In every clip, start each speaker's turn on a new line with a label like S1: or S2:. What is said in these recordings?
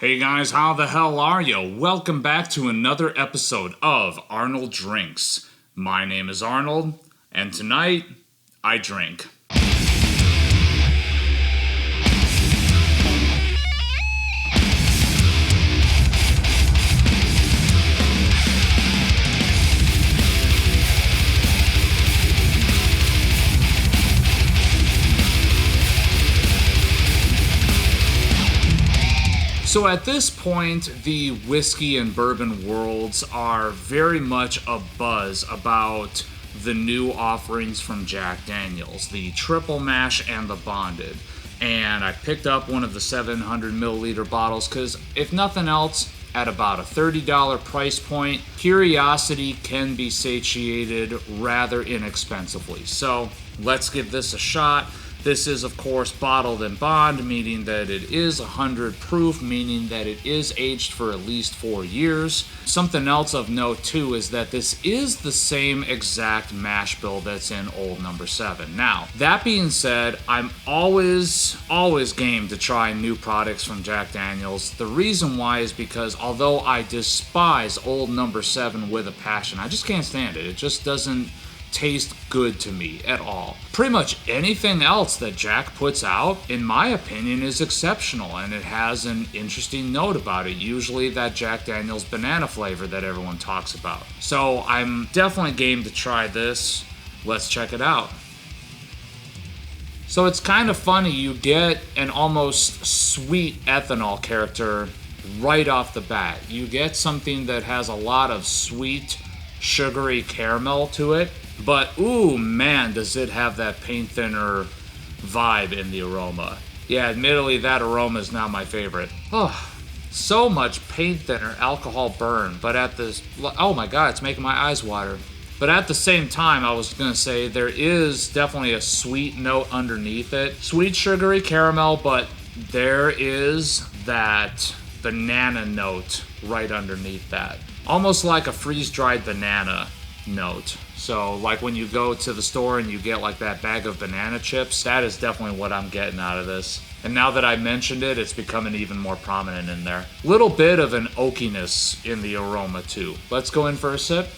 S1: Hey guys, how the hell are you? Welcome back to another episode of Arnold Drinks. My name is Arnold, and tonight, I drink. So at this point, the whiskey and bourbon worlds are very much abuzz about the new offerings from Jack Daniel's, the Triple Mash and the Bonded. And I picked up one of the 700 milliliter bottles because, if nothing else, at about a $30 price point, curiosity can be satiated rather inexpensively. So let's give this a shot. This is, of course, bottled in bond, meaning that it is 100 proof, meaning that it is aged for at least 4 years. Something else of note, too, is that this is the same exact mash bill that's in Old No. 7. Now, that being said, I'm always game to try new products from Jack Daniel's. The reason why is because although I despise Old No. 7 with a passion, I just can't stand it. It just doesn't taste good to me at all. Pretty much anything else that Jack puts out, in my opinion, is exceptional, and it has an interesting note about it, usually that Jack Daniel's banana flavor that everyone talks about. So I'm definitely game to try this. Let's check it out. So it's kind of funny, you get an almost sweet ethanol character right off the bat. You get something that has a lot of sweet, sugary caramel to it. But, ooh, man, does it have that paint thinner vibe in the aroma. Yeah, admittedly, that aroma is not my favorite. Oh, so much paint thinner, alcohol burn, but at this... Oh my god, it's making my eyes water. But at the same time, I was going to say, there is definitely a sweet note underneath it. Sweet, sugary caramel, but there is that banana note right underneath that. Almost like a freeze-dried banana note. So, like when you go to the store and you get like that bag of banana chips, that is definitely what I'm getting out of this. And now that I mentioned it, it's becoming even more prominent in there. Little bit of an oakiness in the aroma too. Let's go in for a sip.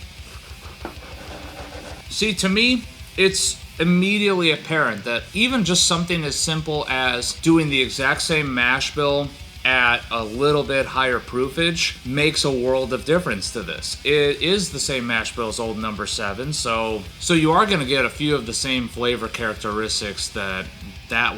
S1: See, to me, it's immediately apparent that even just something as simple as doing the exact same mash bill at a little bit higher proofage makes a world of difference to this. It is the same mash bill as Old No. 7, so you are going to get a few of the same flavor characteristics that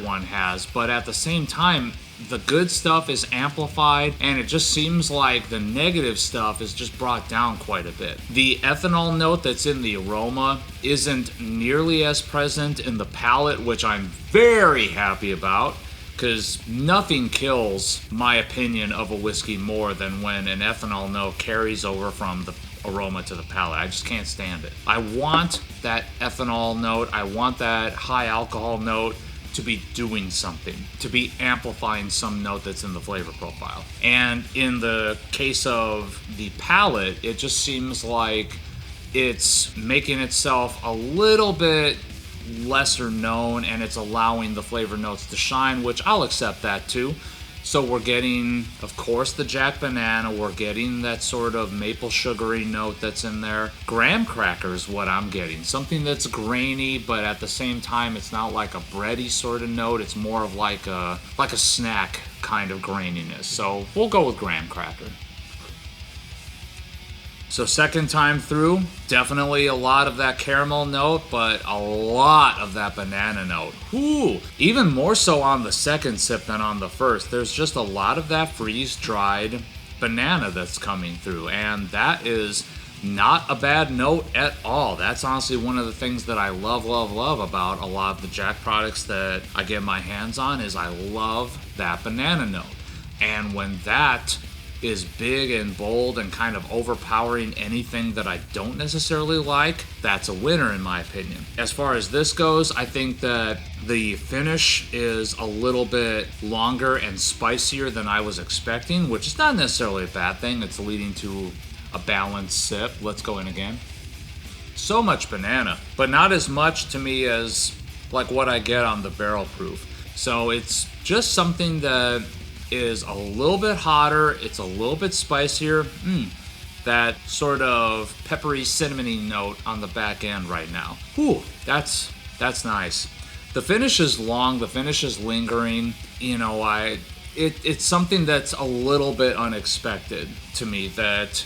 S1: one has, but at the same time, the good stuff is amplified, and it just seems like the negative stuff is just brought down quite a bit. The ethanol note that's in the aroma isn't nearly as present in the palate, which I'm very happy about, because nothing kills my opinion of a whiskey more than when an ethanol note carries over from the aroma to the palate. I just can't stand it. I want that ethanol note, I want that high alcohol note to be doing something, to be amplifying some note that's in the flavor profile. And in the case of the palate, it just seems like it's making itself a little bit lesser known, and it's allowing the flavor notes to shine, which I'll accept that too. So we're getting, of course, the Jack Banana, we're getting that sort of maple sugary note that's in there. Graham cracker is what I'm getting. Something that's grainy, but at the same time, it's not like a bready sort of note. It's more of like a snack kind of graininess. So we'll go with graham cracker. So second time through, definitely a lot of that caramel note, but a lot of that banana note. Ooh, even more so on the second sip than on the first. There's just a lot of that freeze-dried banana that's coming through, and that is not a bad note at all. That's honestly one of the things that I love about a lot of the Jack products that I get my hands on is I love that banana note. And when that is big and bold and kind of overpowering anything that I don't necessarily like, that's a winner in my opinion. As far as this goes, I think that the finish is a little bit longer and spicier than I was expecting, which is not necessarily a bad thing. It's leading to a balanced sip. Let's go in again. So much banana, but not as much to me as like what I get on the barrel proof. So it's just something that is a little bit hotter. It's a little bit spicier. That sort of peppery, cinnamony note on the back end right now. Whew, that's nice. The finish is long. The finish is lingering. You know, it's something that's a little bit unexpected to me, that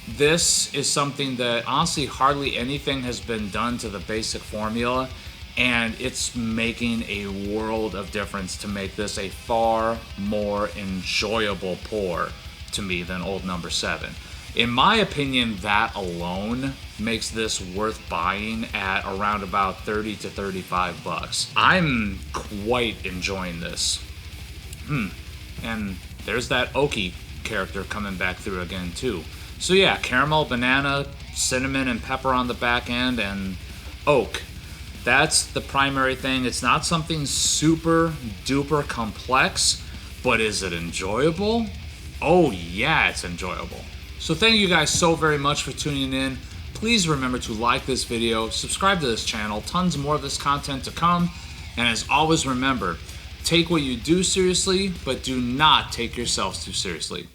S1: this is something that honestly hardly anything has been done to the basic formula, and it's making a world of difference to make this a far more enjoyable pour to me than Old No. 7. In my opinion, that alone makes this worth buying at around about $30 to $35. I'm quite enjoying this. And there's that oaky character coming back through again too. So yeah, caramel, banana, cinnamon, and pepper on the back end, and oak. That's the primary thing. It's not something super duper complex, but is it enjoyable? Oh yeah, it's enjoyable. So thank you guys so very much for tuning in. Please remember to like this video, subscribe to this channel, tons more of this content to come, and as always remember, take what you do seriously, but do not take yourselves too seriously.